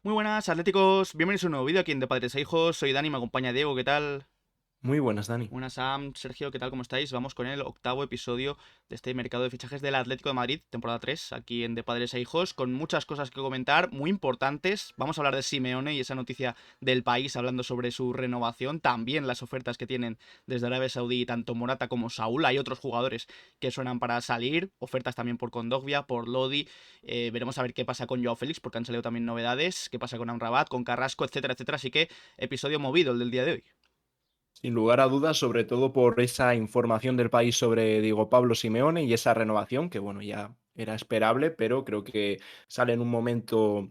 Muy buenas, atléticos. Bienvenidos a un nuevo vídeo aquí en De Padres a Hijos. Soy Dani, me acompaña Diego. ¿Qué tal? Muy buenas, Dani. Buenas, Sam, Sergio, ¿qué tal? ¿Cómo estáis? Vamos con el octavo episodio de este mercado de fichajes del Atlético de Madrid, temporada 3, aquí en De Padres a Hijos, con muchas cosas que comentar, muy importantes. Vamos a hablar de Simeone y esa noticia del país, hablando sobre su renovación, también las ofertas que tienen desde Arabia Saudí, tanto Morata como Saúl. Hay otros jugadores que suenan para salir, ofertas también por Kondogbia, por Lodi. Veremos a ver qué pasa con Joao Félix, porque han salido también novedades, qué pasa con Amrabat, con Carrasco, etcétera, etcétera. Así que episodio movido el del día de hoy. Sin lugar a dudas, sobre todo por esa información del país sobre Diego Pablo Simeone y esa renovación, que bueno, ya era esperable, pero creo que sale en un momento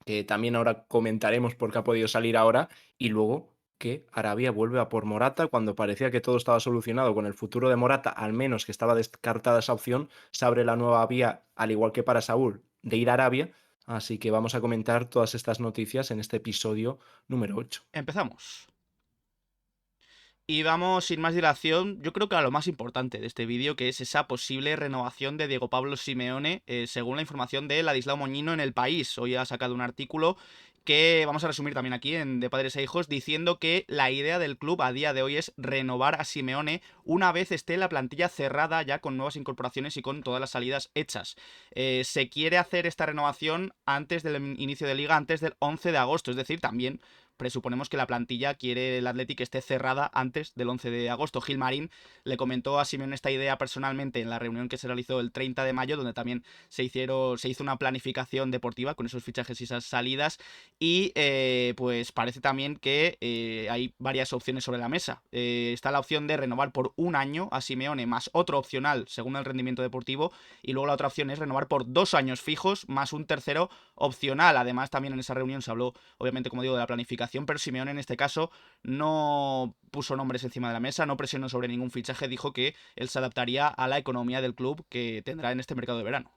que también ahora comentaremos por qué ha podido salir ahora, y luego que Arabia vuelve a por Morata cuando parecía que todo estaba solucionado con el futuro de Morata, al menos que estaba descartada esa opción, se abre la nueva vía, al igual que para Saúl, de ir a Arabia, así que vamos a comentar todas estas noticias en este episodio número 8. Empezamos. Y vamos sin más dilación, yo creo que a lo más importante de este vídeo, que es esa posible renovación de Diego Pablo Simeone, según la información de Ladislao Moñino en El País. Hoy ha sacado un artículo que vamos a resumir también aquí en De Padres e Hijos, diciendo que la idea del club a día de hoy es renovar a Simeone una vez esté la plantilla cerrada ya con nuevas incorporaciones y con todas las salidas hechas. Se quiere hacer esta renovación antes del inicio de liga, antes del 11 de agosto, es decir, también presuponemos que la plantilla quiere el Athletic que esté cerrada antes del 11 de agosto. Gilmarín le comentó a Simeone esta idea personalmente en la reunión que se realizó el 30 de mayo, donde también se hizo una planificación deportiva con esos fichajes y esas salidas. Y pues parece también que hay varias opciones sobre la mesa. Está la opción de renovar por un año a Simeone, más otro opcional según el rendimiento deportivo. Y luego la otra opción es renovar por 2 años fijos, más un tercero opcional. Además, también en esa reunión se habló, obviamente, como digo, de la planificación, pero Simeone en este caso no puso nombres encima de la mesa, no presionó sobre ningún fichaje, dijo que él se adaptaría a la economía del club que tendrá en este mercado de verano.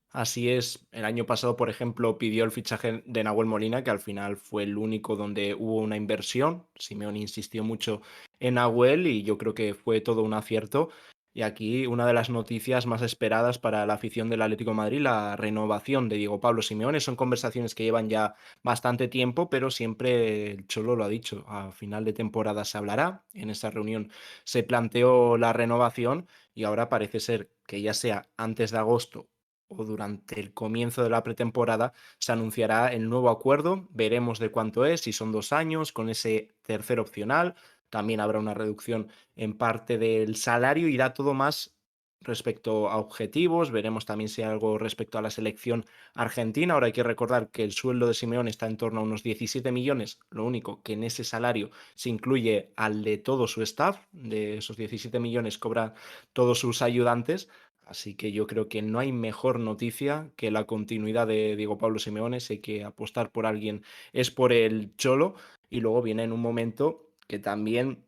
Así es, el año pasado, por ejemplo, pidió el fichaje de Nahuel Molina, que al final fue el único donde hubo una inversión. Simeone insistió mucho en Nahuel y yo creo que fue todo un acierto. Y aquí una de las noticias más esperadas para la afición del Atlético de Madrid, la renovación de Diego Pablo Simeone. Son conversaciones que llevan ya bastante tiempo, pero siempre el Cholo lo ha dicho. A final de temporada se hablará. En esa reunión se planteó la renovación y ahora parece ser que ya sea antes de agosto o durante el comienzo de la pretemporada se anunciará el nuevo acuerdo, veremos de cuánto es, si son 2 años, con ese tercer opcional, también habrá una reducción en parte del salario, irá todo más respecto a objetivos, veremos también si hay algo respecto a la selección argentina. Ahora hay que recordar que el sueldo de Simeone está en torno a unos 17 millones, lo único que en ese salario se incluye al de todo su staff, de esos 17 millones cobran todos sus ayudantes. Así que yo creo que no hay mejor noticia que la continuidad de Diego Pablo Simeone. Sé que apostar por alguien es por el Cholo y luego viene en un momento que también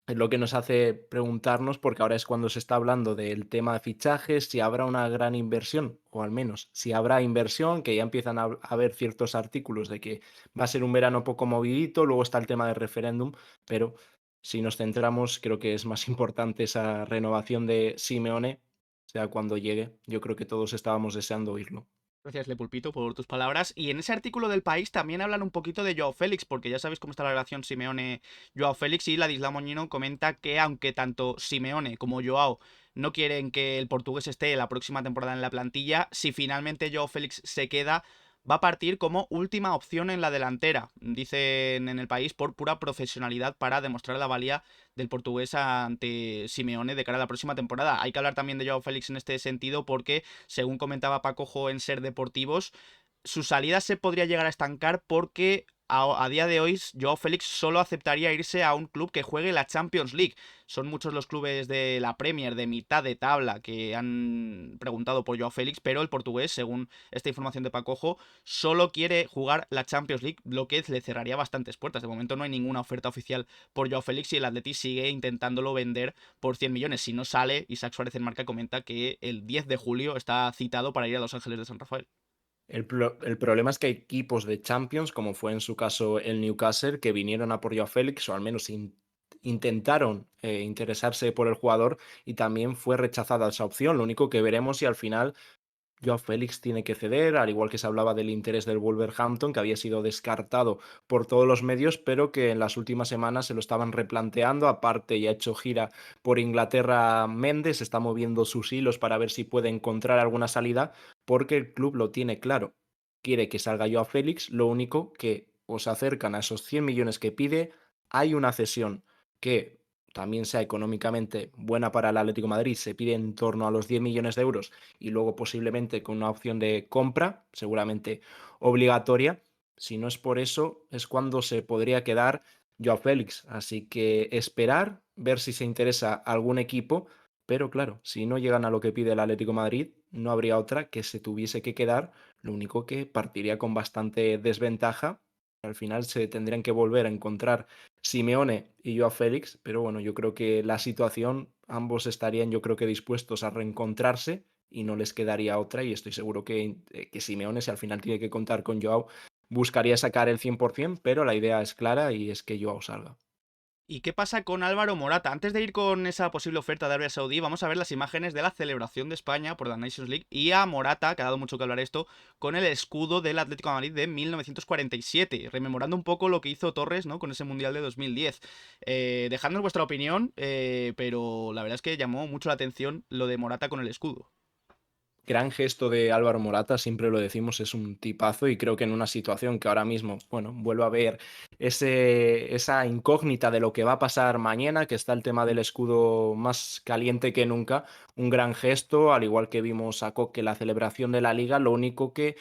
es lo que nos hace preguntarnos, porque ahora es cuando se está hablando del tema de fichajes, si habrá una gran inversión, o al menos si habrá inversión, que ya empiezan a haber ciertos artículos de que va a ser un verano poco movidito, luego está el tema del referéndum, pero si nos centramos, creo que es más importante esa renovación de Simeone, sea cuando llegue. Yo creo que todos estábamos deseando oírlo. Gracias, Lepulpito, por tus palabras. Y en ese artículo del país también hablan un poquito de Joao Félix, porque ya sabéis cómo está la relación Simeone-Joao Félix. Y Ladislao Moñino comenta que aunque tanto Simeone como Joao no quieren que el portugués esté la próxima temporada en la plantilla, si finalmente Joao Félix se queda, va a partir como última opción en la delantera. Dicen en el país por pura profesionalidad para demostrar la valía del portugués ante Simeone de cara a la próxima temporada. Hay que hablar también de Joao Félix en este sentido porque, según comentaba Paco Jo en Ser Deportivos, su salida se podría llegar a estancar porque a día de hoy Joao Félix solo aceptaría irse a un club que juegue la Champions League. Son muchos los clubes de la Premier de mitad de tabla que han preguntado por Joao Félix, pero el portugués, según esta información de Pacojo, solo quiere jugar la Champions League, lo que le cerraría bastantes puertas. De momento no hay ninguna oferta oficial por Joao Félix y el Atleti sigue intentándolo vender por 100 millones. Si no sale, Isaac Suárez en Marca comenta que el 10 de julio está citado para ir a Los Ángeles de San Rafael. El problema es que hay equipos de Champions, como fue en su caso el Newcastle, que vinieron a por Joao Félix, o al menos intentaron interesarse por el jugador y también fue rechazada esa opción. Lo único que veremos si al final Joao Félix tiene que ceder, al igual que se hablaba del interés del Wolverhampton, que había sido descartado por todos los medios, pero que en las últimas semanas se lo estaban replanteando. Aparte, ya ha hecho gira por Inglaterra Méndez, está moviendo sus hilos para ver si puede encontrar alguna salida, porque el club lo tiene claro. Quiere que salga Joao Félix, lo único que os acercan a esos 100 millones que pide, hay una cesión que también sea económicamente buena para el Atlético de Madrid, se pide en torno a los 10 millones de euros y luego posiblemente con una opción de compra, seguramente obligatoria. Si no es por eso, es cuando se podría quedar Joao Félix. Así que esperar, ver si se interesa algún equipo, pero claro, si no llegan a lo que pide el Atlético de Madrid, no habría otra que se tuviese que quedar, lo único que partiría con bastante desventaja. Al final se tendrían que volver a encontrar Simeone y Joao Félix, pero bueno, yo creo que la situación, ambos estarían yo creo que dispuestos a reencontrarse y no les quedaría otra y estoy seguro que Simeone, si al final tiene que contar con Joao, buscaría sacar el 100%, pero la idea es clara y es que Joao salga. ¿Y qué pasa con Álvaro Morata? Antes de ir con esa posible oferta de Arabia Saudí, vamos a ver las imágenes de la celebración de España por la Nations League y a Morata, que ha dado mucho que hablar esto, con el escudo del Atlético de Madrid de 1947, rememorando un poco lo que hizo Torres, ¿no? Con ese Mundial de 2010. Dejadnos vuestra opinión, pero la verdad es que llamó mucho la atención lo de Morata con el escudo. Gran gesto de Álvaro Morata, siempre lo decimos, es un tipazo y creo que en una situación que ahora mismo, bueno, vuelvo a ver esa incógnita de lo que va a pasar mañana, que está el tema del escudo más caliente que nunca, un gran gesto, al igual que vimos a Coque la celebración de la liga, lo único que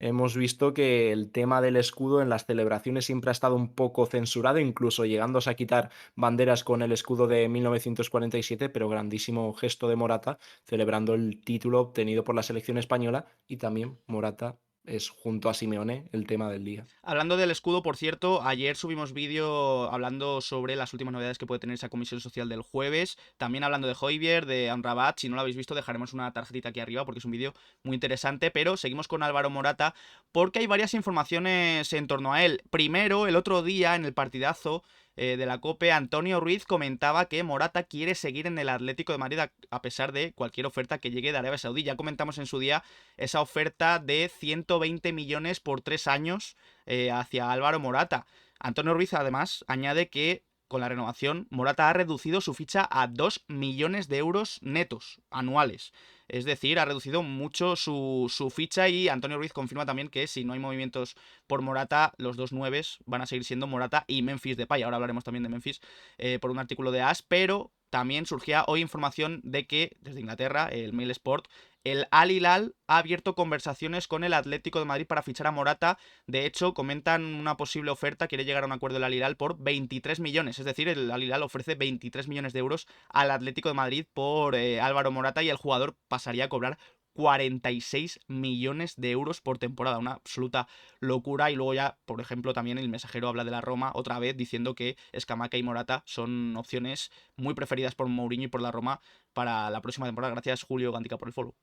hemos visto que el tema del escudo en las celebraciones siempre ha estado un poco censurado, incluso llegándose a quitar banderas con el escudo de 1947, pero grandísimo gesto de Morata celebrando el título obtenido por la selección española y también Morata es junto a Simeone el tema del día. Hablando del escudo, por cierto, ayer subimos vídeo hablando sobre las últimas novedades que puede tener esa comisión social del jueves. También hablando de Højbjerg, de Amrabat. Si no lo habéis visto, dejaremos una tarjetita aquí arriba porque es un vídeo muy interesante. Pero seguimos con Álvaro Morata porque hay varias informaciones en torno a él. Primero, el otro día en el partidazo de la COPE, Antonio Ruiz comentaba que Morata quiere seguir en el Atlético de Madrid a pesar de cualquier oferta que llegue de Arabia Saudí. Ya comentamos en su día esa oferta de 120 millones por 3 años hacia Álvaro Morata. Antonio Ruiz además añade que con la renovación Morata ha reducido su ficha a 2 millones de euros netos anuales. Es decir, ha reducido mucho su ficha y Antonio Ruiz confirma también que si no hay movimientos por Morata, los dos nueves van a seguir siendo Morata y Memphis Depay. Ahora hablaremos también de Memphis por un artículo de AS, pero también surgía hoy información de que desde Inglaterra, el Mail Sport, el Al Hilal ha abierto conversaciones con el Atlético de Madrid para fichar a Morata. De hecho, comentan una posible oferta, quiere llegar a un acuerdo el Al Hilal por 23 millones. Es decir, el Al Hilal ofrece 23 millones de euros al Atlético de Madrid por Álvaro Morata y el jugador pasaría a cobrar 46 millones de euros por temporada, una absoluta locura. Y luego ya, por ejemplo, también el mensajero habla de la Roma otra vez diciendo que Scamacca y Morata son opciones muy preferidas por Mourinho y por la Roma para la próxima temporada. Gracias, Julio Gantica, por el follow.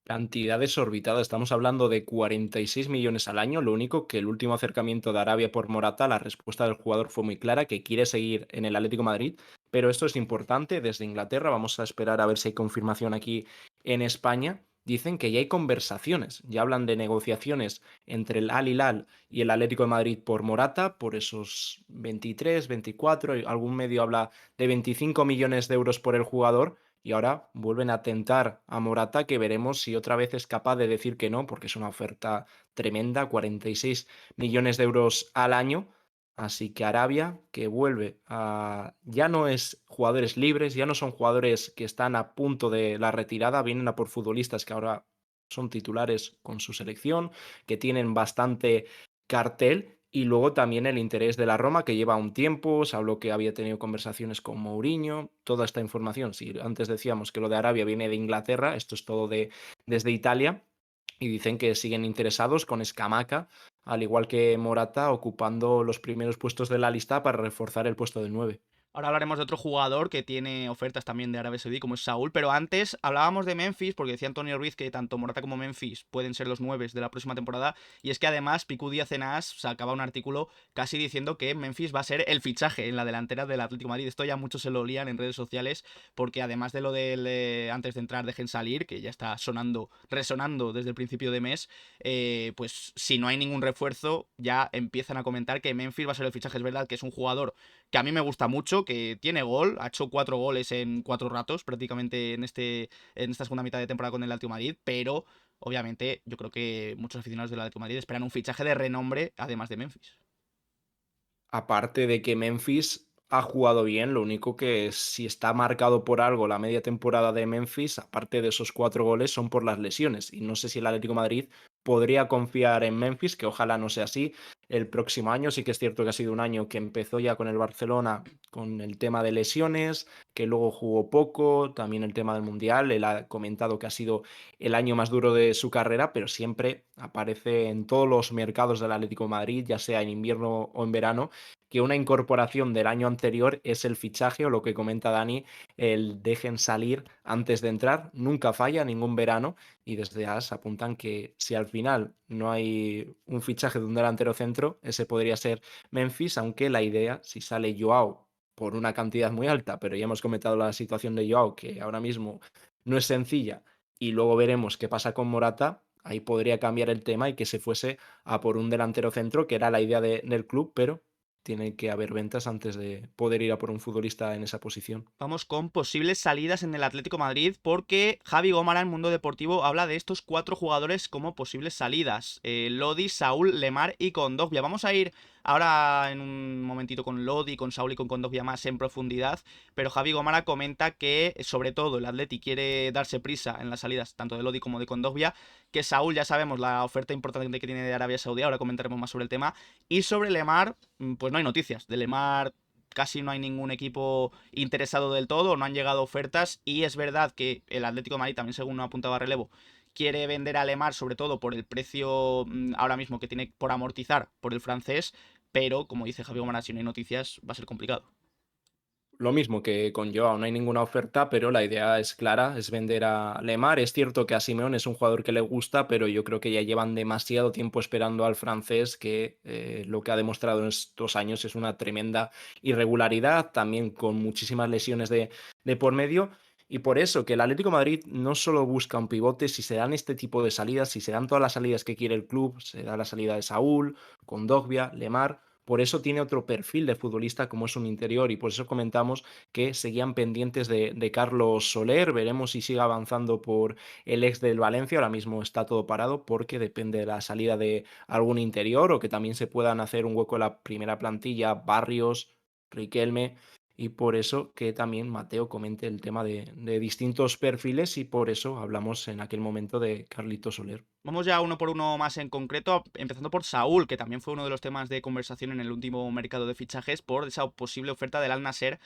Cantidad desorbitada, estamos hablando de 46 millones al año, lo único que el último acercamiento de Arabia por Morata, la respuesta del jugador fue muy clara, que quiere seguir en el Atlético de Madrid, pero esto es importante, desde Inglaterra, vamos a esperar a ver si hay confirmación aquí en España, dicen que ya hay conversaciones, ya hablan de negociaciones entre el Al Hilal y el Atlético de Madrid por Morata, por esos 23, 24, algún medio habla de 25 millones de euros por el jugador, y ahora vuelven a tentar a Morata, que veremos si otra vez es capaz de decir que no, porque es una oferta tremenda, 46 millones de euros al año. Así que Arabia, que vuelve a... Ya no es jugadores libres, ya no son jugadores que están a punto de la retirada, vienen a por futbolistas que ahora son titulares con su selección, que tienen bastante cartel y luego también el interés de la Roma, que lleva un tiempo, se habló que había tenido conversaciones con Mourinho, toda esta información. Si antes decíamos que lo de Arabia viene de Inglaterra, esto es todo desde Italia, y dicen que siguen interesados con Scamacca, al igual que Morata, ocupando los primeros puestos de la lista para reforzar el puesto de 9. Ahora hablaremos de otro jugador que tiene ofertas también de Arabia Saudí, como es Saúl, pero antes hablábamos de Memphis, porque decía Antonio Ruiz que tanto Morata como Memphis pueden ser los nueves de la próxima temporada, y es que además Picu Díaz en AS sacaba un artículo casi diciendo que Memphis va a ser el fichaje en la delantera del Atlético de Madrid. Esto ya muchos se lo lían en redes sociales, porque además de lo del antes de entrar dejen salir, que ya está sonando, resonando desde el principio de mes, pues si no hay ningún refuerzo, ya empiezan a comentar que Memphis va a ser el fichaje. Es verdad que es un jugador que a mí me gusta mucho, que tiene gol, ha hecho 4 goles en 4 ratos prácticamente en esta segunda mitad de temporada con el Atlético de Madrid, pero obviamente yo creo que muchos aficionados del Atlético de Madrid esperan un fichaje de renombre además de Memphis. Aparte de que Memphis ha jugado bien, lo único que si está marcado por algo la media temporada de Memphis, aparte de esos 4 goles, son por las lesiones. Y no sé si el Atlético de Madrid podría confiar en Memphis, que ojalá no sea así. El próximo año sí que es cierto que ha sido un año que empezó ya con el Barcelona con el tema de lesiones, que luego jugó poco, también el tema del Mundial. Él ha comentado que ha sido el año más duro de su carrera, pero siempre aparece en todos los mercados del Atlético de Madrid, ya sea en invierno o en verano, que una incorporación del año anterior es el fichaje o lo que comenta Dani, el dejen salir antes de entrar, nunca falla ningún verano y desde AS apuntan que si al final no hay un fichaje de un delantero centro, ese podría ser Memphis, aunque la idea, si sale Joao por una cantidad muy alta, pero ya hemos comentado la situación de Joao, que ahora mismo no es sencilla, y luego veremos qué pasa con Morata, ahí podría cambiar el tema y que se fuese a por un delantero centro, que era la idea del club, pero tiene que haber ventas antes de poder ir a por un futbolista en esa posición. Vamos con posibles salidas en el Atlético de Madrid, porque Javi Gómara en Mundo Deportivo habla de estos 4 jugadores como posibles salidas: Lodi, Saúl, Lemar y Kondogbia. Vamos a ir ahora en un momentito con Lodi, con Saúl y con Kondogbia más en profundidad, pero Javi Gómara comenta que sobre todo el Atleti quiere darse prisa en las salidas tanto de Lodi como de Kondogbia, que Saúl ya sabemos la oferta importante que tiene de Arabia Saudí, ahora comentaremos más sobre el tema, y sobre Lemar, pues no hay noticias. De Lemar casi no hay ningún equipo interesado del todo, no han llegado ofertas, y es verdad que el Atlético de Madrid, también según no apuntaba Relevo, quiere vender a Lemar sobre todo por el precio ahora mismo que tiene por amortizar por el francés, pero como dice Javier Gómez, si no hay noticias va a ser complicado. Lo mismo que con Joao, no hay ninguna oferta, pero la idea es clara, es vender a Lemar. Es cierto que a Simeone es un jugador que le gusta, pero yo creo que ya llevan demasiado tiempo esperando al francés, que lo que ha demostrado en estos años es una tremenda irregularidad, también con muchísimas lesiones de por medio. Y por eso que el Atlético de Madrid no solo busca un pivote, si se dan este tipo de salidas, si se dan todas las salidas que quiere el club, se da la salida de Saúl, Kondogbia, Lemar, por eso tiene otro perfil de futbolista como es un interior y por eso comentamos que seguían pendientes de Carlos Soler. Veremos si sigue avanzando por el ex del Valencia. Ahora mismo está todo parado porque depende de la salida de algún interior o que también se puedan hacer un hueco en la primera plantilla, Barrios, Riquelme. Y por eso que también Mateo comente el tema de distintos perfiles y por eso hablamos en aquel momento de Carlito Soler. Vamos ya uno por uno más en concreto, empezando por Saúl, que también fue uno de los temas de conversación en el último mercado de fichajes por esa posible oferta del Al Nasser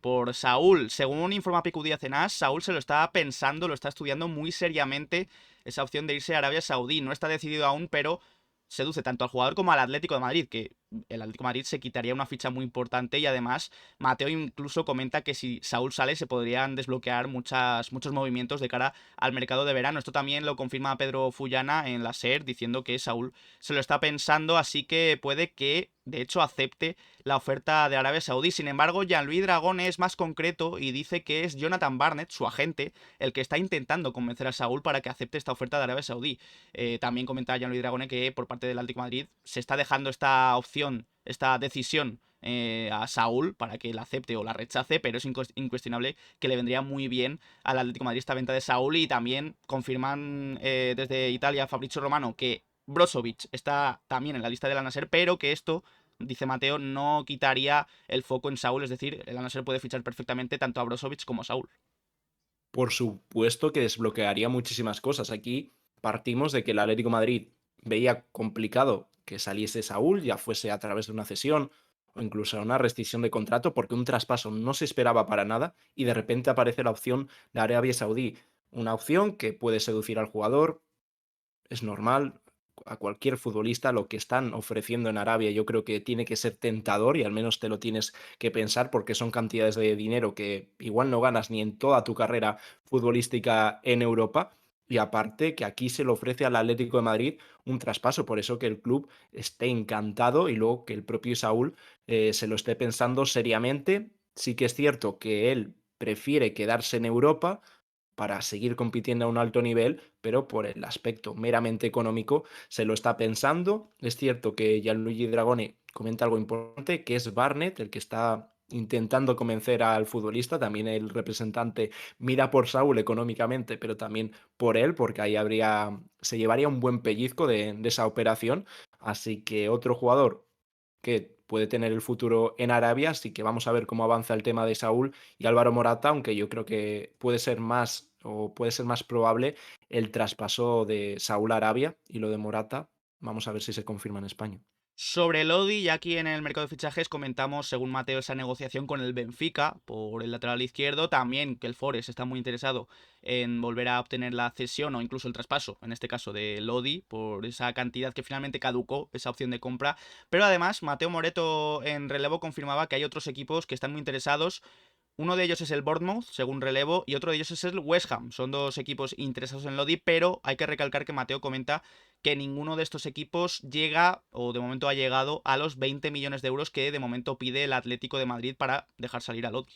por Saúl. Según informa Picu Díaz en AS, Saúl se lo está pensando, lo está estudiando muy seriamente, esa opción de irse a Arabia Saudí. No está decidido aún, pero seduce tanto al jugador como al Atlético de Madrid, que el Atlético de Madrid se quitaría una ficha muy importante, y además Mateo incluso comenta que si Saúl sale se podrían desbloquear muchos movimientos de cara al mercado de verano. Esto también lo confirma Pedro Fullana en la SER, diciendo que Saúl se lo está pensando, así que puede que de hecho acepte la oferta de Arabia Saudí. Sin embargo, Jean-Louis Dragón es más concreto y dice que es Jonathan Barnett, su agente, el que está intentando convencer a Saúl para que acepte esta oferta de Arabia Saudí. También comenta Jean-Louis Dragone que por parte del Atlético de Madrid se está dejando esta opción, esta decisión a Saúl para que la acepte o la rechace, pero es incuestionable que le vendría muy bien al Atlético de Madrid esta venta de Saúl. Y también confirman desde Italia Fabrizio Romano que Brozovic está también en la lista del Al-Nassr, pero que esto, dice Mateo, no quitaría el foco en Saúl, es decir, el Al-Nassr puede fichar perfectamente tanto a Brozovic como a Saúl. Por supuesto que desbloquearía muchísimas cosas. Aquí partimos de que el Atlético de Madrid veía complicado que saliese Saúl, ya fuese a través de una cesión o incluso una rescisión de contrato, porque un traspaso no se esperaba para nada y de repente aparece la opción de Arabia Saudí. Una opción que puede seducir al jugador, es normal, a cualquier futbolista lo que están ofreciendo en Arabia. Yo creo que tiene que ser tentador y al menos te lo tienes que pensar porque son cantidades de dinero que igual no ganas ni en toda tu carrera futbolística en Europa. Y aparte que aquí se le ofrece al Atlético de Madrid un traspaso, por eso que el club esté encantado y luego que el propio Saúl se lo esté pensando seriamente. Sí que es cierto que él prefiere quedarse en Europa para seguir compitiendo a un alto nivel, pero por el aspecto meramente económico se lo está pensando. Es cierto que Gianluigi Dragone comenta algo importante, que es Barnet el que está intentando convencer al futbolista, también el representante mira por Saúl económicamente, pero también por él, porque ahí se llevaría un buen pellizco de esa operación, así que otro jugador que puede tener el futuro en Arabia, así que vamos a ver cómo avanza el tema de Saúl y Álvaro Morata, aunque yo creo que puede ser más o puede ser más probable el traspaso de Saúl a Arabia y lo de Morata, vamos a ver si se confirma en España. Sobre Lodi, ya aquí en el mercado de fichajes comentamos, según Mateo, esa negociación con el Benfica por el lateral izquierdo. También que el Forest está muy interesado en volver a obtener la cesión o incluso el traspaso, en este caso de Lodi, por esa cantidad que finalmente caducó, esa opción de compra. Pero además, Mateo Moreto en relevo confirmaba que hay otros equipos que están muy interesados. Uno de ellos es el Bournemouth, según relevo, y otro de ellos es el West Ham. Son dos equipos interesados en Lodi, pero hay que recalcar que Mateo comenta que ninguno de estos equipos llega, o de momento ha llegado, a los 20 millones de euros que de momento pide el Atlético de Madrid para dejar salir a Lodi.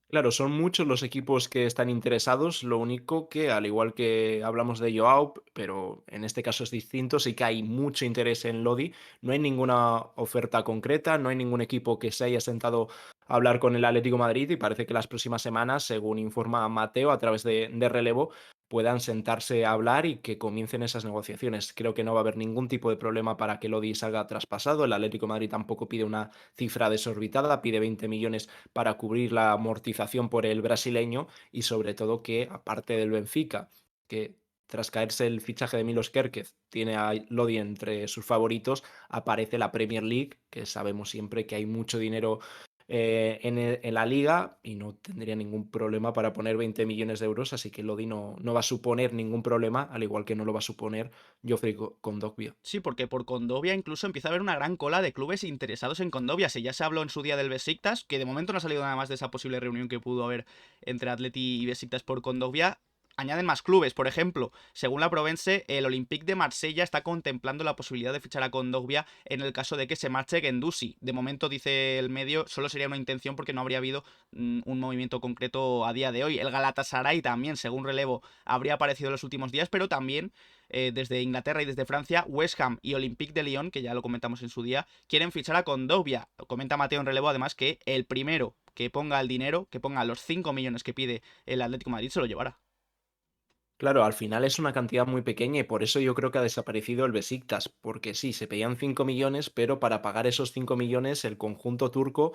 Claro, son muchos los equipos que están interesados, lo único que, al igual que hablamos de Joao, pero en este caso es distinto, sí que hay mucho interés en Lodi, no hay ninguna oferta concreta, no hay ningún equipo que se haya sentado a hablar con el Atlético de Madrid y parece que las próximas semanas, según informa Mateo a través de relevo, puedan sentarse a hablar y que comiencen esas negociaciones. Creo que no va a haber ningún tipo de problema para que Lodi salga traspasado, el Atlético de Madrid tampoco pide una cifra desorbitada, pide 20 millones para cubrir la amortización por el brasileño y sobre todo que, aparte del Benfica, que tras caerse el fichaje de Milos Kerkez tiene a Lodi entre sus favoritos, aparece la Premier League, que sabemos siempre que hay mucho dinero en la liga y no tendría ningún problema para poner 20 millones de euros, así que Lodi no va a suponer ningún problema, al igual que no lo va a suponer Geoffrey Kondogbia. Sí, porque por Condovia incluso empieza a haber una gran cola de clubes interesados en Condovia. Si ya se habló en su día del Besiktas, que de momento no ha salido nada más de esa posible reunión que pudo haber entre Atleti y Besiktas por Condovia, añaden más clubes. Por ejemplo, según la Provence, el Olympique de Marsella está contemplando la posibilidad de fichar a Condovia en el caso de que se marche Guendouzi. De momento, dice el medio, solo sería una intención porque no habría habido un movimiento concreto a día de hoy. El Galatasaray también, según relevo, habría aparecido en los últimos días, pero también desde Inglaterra y desde Francia, West Ham y Olympique de Lyon, que ya lo comentamos en su día, quieren fichar a Condovia. Comenta Mateo en relevo además que el primero que ponga el dinero, que ponga los 5 millones que pide el Atlético de Madrid, se lo llevará. Claro, al final es una cantidad muy pequeña y por eso yo creo que ha desaparecido el Besiktas, porque sí, se pedían 5 millones, pero para pagar esos 5 millones el conjunto turco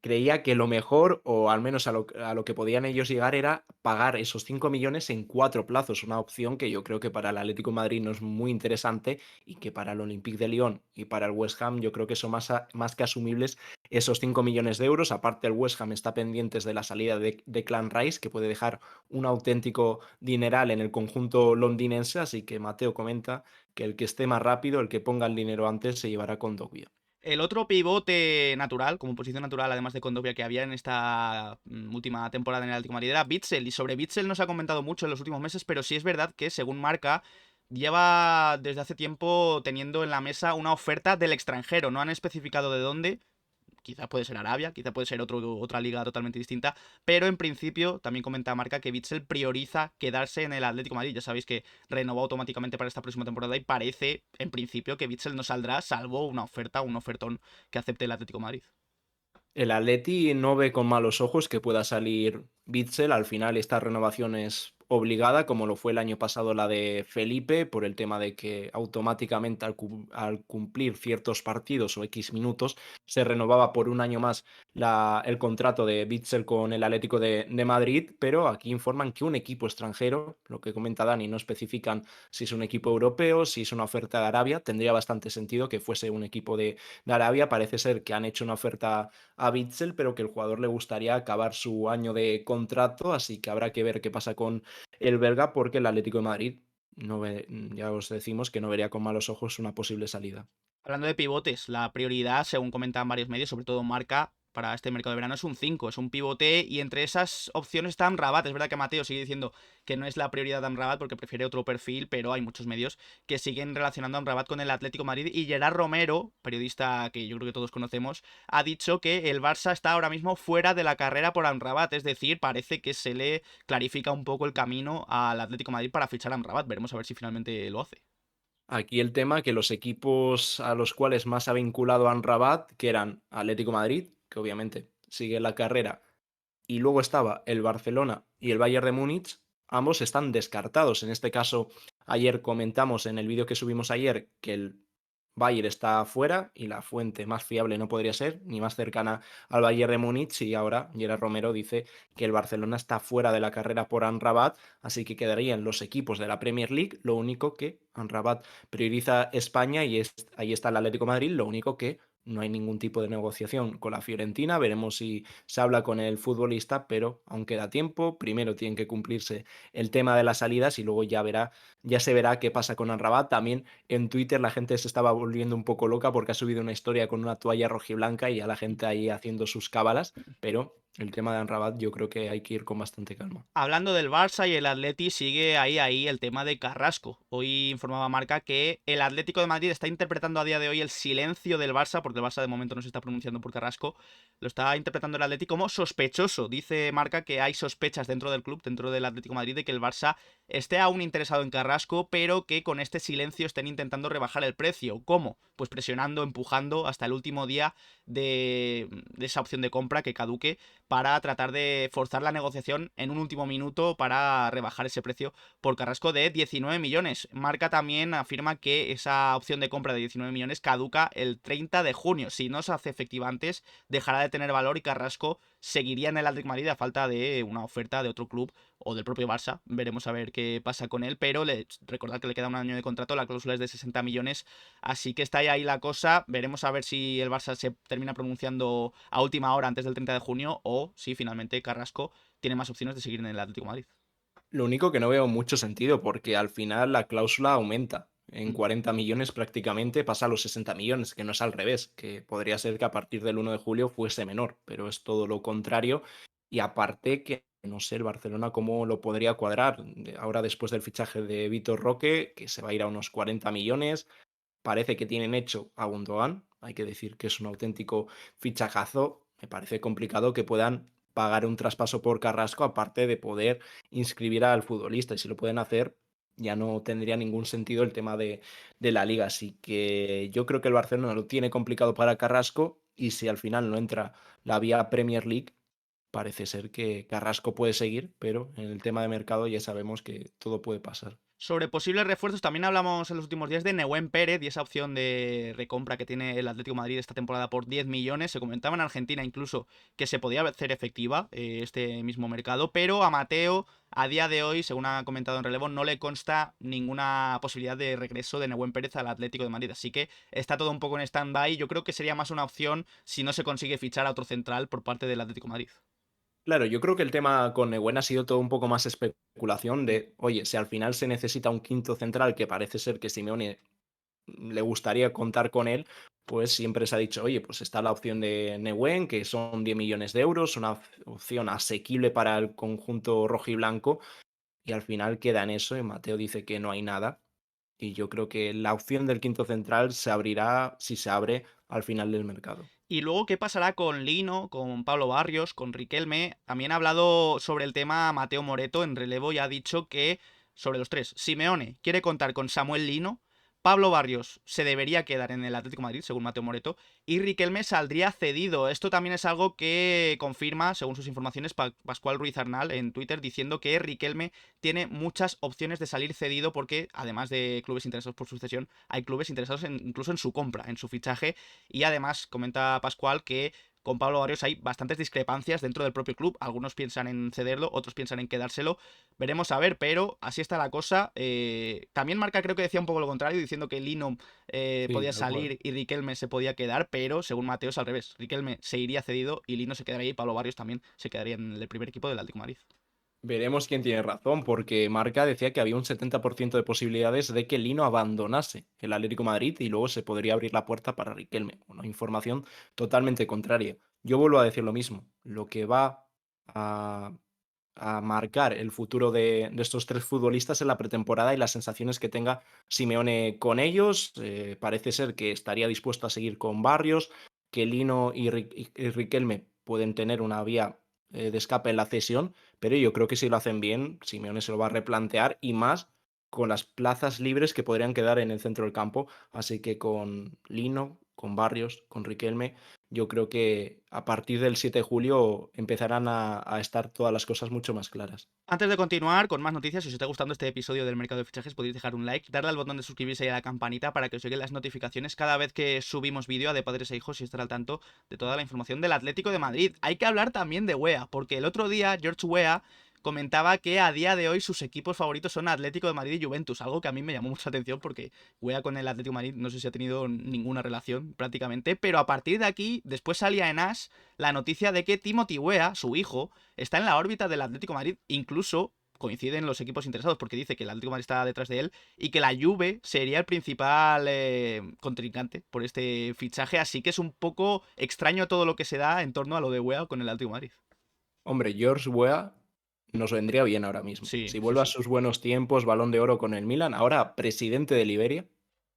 creía que lo mejor, o al menos a lo que podían ellos llegar, era pagar esos 5 millones en 4 plazos, una opción que yo creo que para el Atlético de Madrid no es muy interesante y que para el Olympique de Lyon y para el West Ham yo creo que son más que asumibles esos 5 millones de euros. Aparte el West Ham está pendientes de la salida de Clan Rice, que puede dejar un auténtico dineral en el conjunto londinense, así que Mateo comenta que el que esté más rápido, el que ponga el dinero antes, se llevará con Dogbia. El otro pivote natural, como posición natural, además de Condovia, que había en esta última temporada en el Atlético de Madrid era Bitzel. Y sobre Bitzel no se ha comentado mucho en los últimos meses, pero sí es verdad que, según marca, lleva desde hace tiempo teniendo en la mesa una oferta del extranjero. No han especificado de dónde, quizá puede ser Arabia, quizá puede ser otra liga totalmente distinta, pero en principio también comenta Marca que Bitzel prioriza quedarse en el Atlético de Madrid. Ya sabéis que renovó automáticamente para esta próxima temporada y parece, en principio, que Bitzel no saldrá salvo una oferta, un ofertón que acepte el Atlético de Madrid. El Atleti no ve con malos ojos que pueda salir Bitzel. Al final esta renovación es obligada, como lo fue el año pasado la de Felipe, por el tema de que automáticamente al cumplir ciertos partidos o X minutos se renovaba por un año más el contrato de Bitzel con el Atlético de Madrid, pero aquí informan que un equipo extranjero, lo que comenta Dani, no especifican si es un equipo europeo, si es una oferta de Arabia, tendría bastante sentido que fuese un equipo de Arabia. Parece ser que han hecho una oferta a Bitzel, pero que el jugador le gustaría acabar su año de contrato, así que habrá que ver qué pasa con el belga, porque el Atlético de Madrid ya os decimos que no vería con malos ojos una posible salida. Hablando de pivotes, la prioridad, según comentan varios medios, sobre todo Marca, para este mercado de verano es un 5, es un pivote y entre esas opciones está Amrabat. Es verdad que Mateo sigue diciendo que no es la prioridad de Amrabat porque prefiere otro perfil, pero hay muchos medios que siguen relacionando a Amrabat con el Atlético de Madrid y Gerard Romero, periodista que yo creo que todos conocemos, ha dicho que el Barça está ahora mismo fuera de la carrera por Amrabat, es decir, parece que se le clarifica un poco el camino al Atlético de Madrid para fichar a Amrabat. Veremos a ver si finalmente lo hace. Aquí el tema que los equipos a los cuales más ha vinculado Amrabat, que eran Atlético de Madrid, que obviamente sigue la carrera, y luego estaba el Barcelona y el Bayern de Múnich, ambos están descartados. En este caso, ayer comentamos en el vídeo que subimos ayer que el Bayern está fuera y la fuente más fiable no podría ser ni más cercana al Bayern de Múnich, y ahora Gerard Romero dice que el Barcelona está fuera de la carrera por Amrabat, así que quedarían los equipos de la Premier League. Lo único que Amrabat prioriza España y ahí está el Atlético de Madrid, lo único que no hay ningún tipo de negociación con la Fiorentina. Veremos si se habla con el futbolista, pero aún queda tiempo. Primero tienen que cumplirse el tema de las salidas y luego ya se verá qué pasa con Amrabat. También en Twitter la gente se estaba volviendo un poco loca porque ha subido una historia con una toalla rojiblanca y ya la gente ahí haciendo sus cábalas, pero el tema de Amrabat yo creo que hay que ir con bastante calma. Hablando del Barça y el Atleti, sigue ahí el tema de Carrasco. Hoy informaba Marca que el Atlético de Madrid está interpretando a día de hoy el silencio del Barça, porque el Barça de momento no se está pronunciando por Carrasco, lo está interpretando el Atlético como sospechoso. Dice Marca que hay sospechas dentro del club, dentro del Atlético de Madrid, de que el Barça esté aún interesado en Carrasco, pero que con este silencio estén intentando rebajar el precio. ¿Cómo? Pues presionando, empujando hasta el último día de esa opción de compra que caduque para tratar de forzar la negociación en un último minuto para rebajar ese precio por Carrasco de 19 millones. Marca también afirma que esa opción de compra de 19 millones caduca el 30 de junio. Si no se hace efectiva antes, dejará de tener valor y Carrasco seguiría en el Atlético de Madrid a falta de una oferta de otro club o del propio Barça. Veremos a ver qué pasa con él, pero recordad que le queda un año de contrato, la cláusula es de 60 millones, así que está ahí la cosa. Veremos a ver si el Barça se termina pronunciando a última hora antes del 30 de junio o si finalmente Carrasco tiene más opciones de seguir en el Atlético de Madrid. Lo único que no veo mucho sentido porque al final la cláusula aumenta. En Mm. 40 millones prácticamente pasa a los 60 millones, que no es al revés, que podría ser que a partir del 1 de julio fuese menor, pero es todo lo contrario. Y aparte que no sé el Barcelona cómo lo podría cuadrar. Ahora después del fichaje de Vitor Roque, que se va a ir a unos 40 millones, parece que tienen hecho a Gundogan, hay que decir que es un auténtico fichajazo. Me parece complicado que puedan pagar un traspaso por Carrasco, aparte de poder inscribir al futbolista. Y si lo pueden hacer, ya no tendría ningún sentido el tema de la liga. Así que yo creo que el Barcelona lo tiene complicado para Carrasco. Y si al final no entra la vía Premier League, parece ser que Carrasco puede seguir, pero en el tema de mercado ya sabemos que todo puede pasar. Sobre posibles refuerzos, también hablamos en los últimos días de Nehuen Pérez y esa opción de recompra que tiene el Atlético de Madrid esta temporada por 10 millones. Se comentaba en Argentina incluso que se podía hacer efectiva este mismo mercado, pero a Mateo, a día de hoy, según ha comentado en relevo, no le consta ninguna posibilidad de regreso de Nehuen Pérez al Atlético de Madrid. Así que está todo un poco en stand-by. Yo creo que sería más una opción si no se consigue fichar a otro central por parte del Atlético de Madrid. Claro, yo creo que el tema con Nehuen ha sido todo un poco más especulación de, oye, si al final se necesita un quinto central, que parece ser que Simeone le gustaría contar con él, pues siempre se ha dicho, oye, pues está la opción de Nehuen, que son 10 millones de euros, una opción asequible para el conjunto rojiblanco, y al final queda en eso, y Mateo dice que no hay nada, y yo creo que la opción del quinto central se abrirá, si se abre, al final del mercado. Y luego, ¿qué pasará con Lino, con Pablo Barrios, con Riquelme? También ha hablado sobre el tema Mateo Moreto en relevo y ha dicho que, sobre los tres, Simeone quiere contar con Samuel Lino, Pablo Barrios se debería quedar en el Atlético de Madrid, según Mateo Moreto, y Riquelme saldría cedido. Esto también es algo que confirma, según sus informaciones, Pascual Ruiz Arnal en Twitter, diciendo que Riquelme tiene muchas opciones de salir cedido porque, además de clubes interesados por su cesión, hay clubes interesados incluso en su compra, en su fichaje, y además comenta Pascual que con Pablo Barrios hay bastantes discrepancias dentro del propio club. Algunos piensan en cederlo, otros piensan en quedárselo. Veremos a ver, pero así está la cosa. También Marca creo que decía un poco lo contrario, diciendo que Lino Sí, podía tal cual. salir y Riquelme se podía quedar, pero según Mateo es al revés. Riquelme se iría cedido y Lino se quedaría y Pablo Barrios también se quedaría en el primer equipo del Atlético de Madrid. Veremos quién tiene razón, porque Marca decía que había un 70% de posibilidades de que Lino abandonase el Atlético de Madrid y luego se podría abrir la puerta para Riquelme. Una información totalmente contraria. Yo vuelvo a decir lo mismo. Lo que va a, a marcar el futuro de estos tres futbolistas en la pretemporada y las sensaciones que tenga Simeone con ellos. Parece ser que estaría dispuesto a seguir con Barrios, que Lino y Riquelme pueden tener una vía de escape en la cesión, pero yo creo que si lo hacen bien, Simeone se lo va a replantear y más con las plazas libres que podrían quedar en el centro del campo. Así que con Lino, con Barrios, con Riquelme, yo creo que a partir del 7 de julio empezarán a estar todas las cosas mucho más claras. Antes de continuar con más noticias, si os está gustando este episodio del mercado de fichajes, podéis dejar un like, darle al botón de suscribirse y a la campanita para que os lleguen las notificaciones cada vez que subimos vídeo a De Padres e Hijos y estar al tanto de toda la información del Atlético de Madrid. Hay que hablar también de Weah, porque el otro día George Weah comentaba que a día de hoy sus equipos favoritos son Atlético de Madrid y Juventus, algo que a mí me llamó mucha atención porque Weah con el Atlético de Madrid no sé si ha tenido ninguna relación prácticamente, pero a partir de aquí, después salía en As la noticia de que Timothy Weah, su hijo, está en la órbita del Atlético de Madrid, incluso coinciden los equipos interesados porque dice que el Atlético de Madrid está detrás de él y que la Juve sería el principal contrincante por este fichaje, así que es un poco extraño todo lo que se da en torno a lo de Weah con el Atlético de Madrid. Hombre, George Weah nos vendría bien ahora mismo. Sí, Si sí, vuelve a sí. sus buenos tiempos, Balón de Oro con el Milan, ahora presidente de Liberia,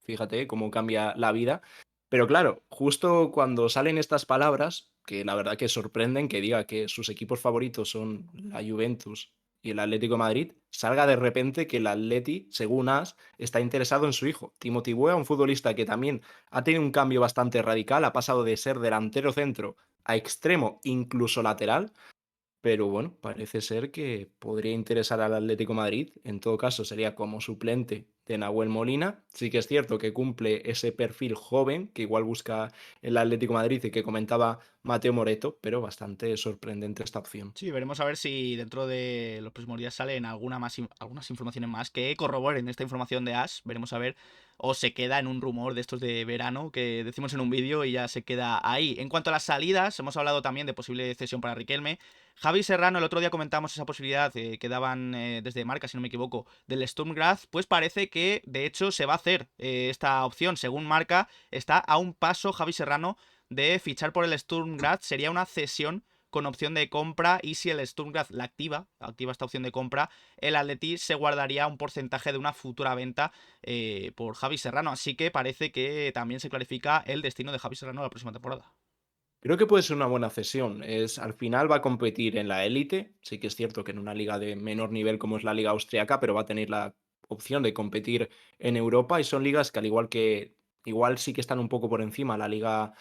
fíjate cómo cambia la vida. Pero claro, justo cuando salen estas palabras, que la verdad que sorprenden que diga que sus equipos favoritos son la Juventus y el Atlético de Madrid, salga de repente que el Atleti, según AS, está interesado en su hijo. Timothy Weah, un futbolista que también ha tenido un cambio bastante radical, ha pasado de ser delantero centro a extremo, incluso lateral, pero bueno, parece ser que podría interesar al Atlético de Madrid. En todo caso, sería como suplente de Nahuel Molina. Sí que es cierto que cumple ese perfil joven que igual busca el Atlético de Madrid y que comentaba Mateo Moreto, pero bastante sorprendente esta opción. Sí, veremos a ver si dentro de los próximos días salen algunas informaciones más que corroboren esta información de Ash. Veremos a ver, o se queda en un rumor de estos de verano que decimos en un vídeo y ya se queda ahí. En cuanto a las salidas, hemos hablado también de posible cesión para Riquelme. Javi Serrano, el otro día comentamos esa posibilidad que daban desde Marca, si no me equivoco, del Sturm Graz. Pues parece que de hecho se va a hacer esta opción. Según Marca, está a un paso Javi Serrano de fichar por el Sturm Graz. Sería una cesión con opción de compra y si el Sturm Graz la activa esta opción de compra, el Atleti se guardaría un porcentaje de una futura venta por Javi Serrano. Así que parece que también se clarifica el destino de Javi Serrano la próxima temporada. Creo que puede ser una buena cesión. Al final va a competir en la élite. Sí que es cierto que en una liga de menor nivel como es la liga austriaca, pero va a tener la opción de competir en Europa y son ligas que igual sí que están un poco por encima. La liga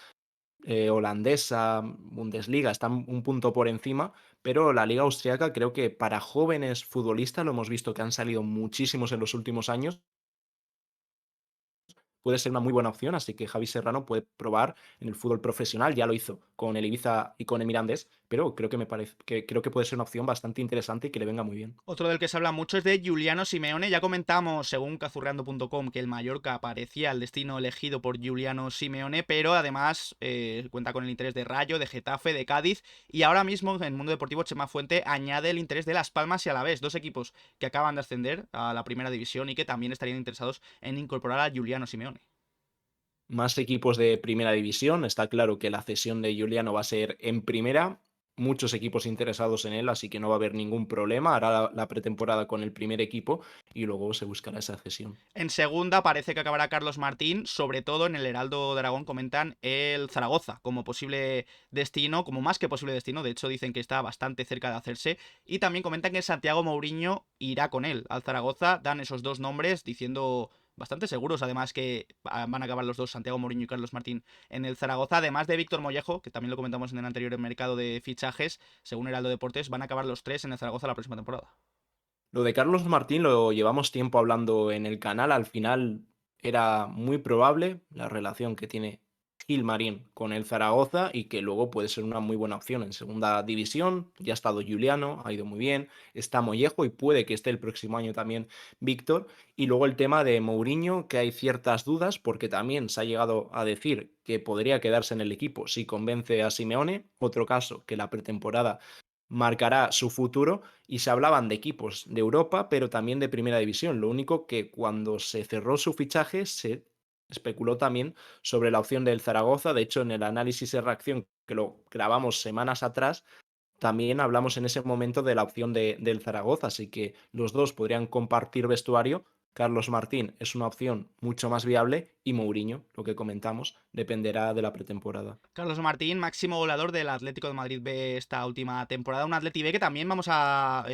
holandesa, Bundesliga, están un punto por encima, pero la liga austriaca creo que para jóvenes futbolistas, lo hemos visto que han salido muchísimos en los últimos años, puede ser una muy buena opción, así que Javi Serrano puede probar en el fútbol profesional, ya lo hizo con el Ibiza y con el Mirandés, pero creo que puede ser una opción bastante interesante y que le venga muy bien. Otro del que se habla mucho es de Giuliano Simeone. Ya comentamos, según cazurreando.com, que el Mallorca parecía el destino elegido por Giuliano Simeone, pero además cuenta con el interés de Rayo, de Getafe, de Cádiz, y ahora mismo en el mundo deportivo Chema Fuente añade el interés de Las Palmas y Alavés, dos equipos que acaban de ascender a la primera división y que también estarían interesados en incorporar a Giuliano Simeone. Más equipos de primera división, está claro que la cesión de Juliano va a ser en primera, muchos equipos interesados en él, así que no va a haber ningún problema, hará la pretemporada con el primer equipo y luego se buscará esa cesión. En segunda parece que acabará Carlos Martín, sobre todo en el Heraldo de Aragón comentan el Zaragoza como posible destino, como más que posible destino, de hecho dicen que está bastante cerca de hacerse, y también comentan que Santiago Mourinho irá con él al Zaragoza, dan esos dos nombres diciendo bastante seguros además que van a acabar los dos, Santiago Mourinho y Carlos Martín, en el Zaragoza, además de Víctor Mollejo, que también lo comentamos en el anterior mercado de fichajes, según Heraldo Deportes, van a acabar los tres en el Zaragoza la próxima temporada. Lo de Carlos Martín lo llevamos tiempo hablando en el canal, al final era muy probable la relación que tiene Gilmarín con el Zaragoza y que luego puede ser una muy buena opción en segunda división. Ya ha estado Juliano, ha ido muy bien, está Mollejo y puede que esté el próximo año también Víctor. Y luego el tema de Mourinho, que hay ciertas dudas porque también se ha llegado a decir que podría quedarse en el equipo si convence a Simeone. Otro caso, que la pretemporada marcará su futuro y se hablaban de equipos de Europa, pero también de Primera División. Lo único que cuando se cerró su fichaje se especuló también sobre la opción del Zaragoza. De hecho, en el análisis de reacción que lo grabamos semanas atrás, también hablamos en ese momento de la opción del Zaragoza, así que los dos podrían compartir vestuario. Carlos Martín es una opción mucho más viable y Mourinho, lo que comentamos, dependerá de la pretemporada. Carlos Martín, máximo goleador del Atlético de Madrid B esta última temporada. Un Atleti B que también vamos a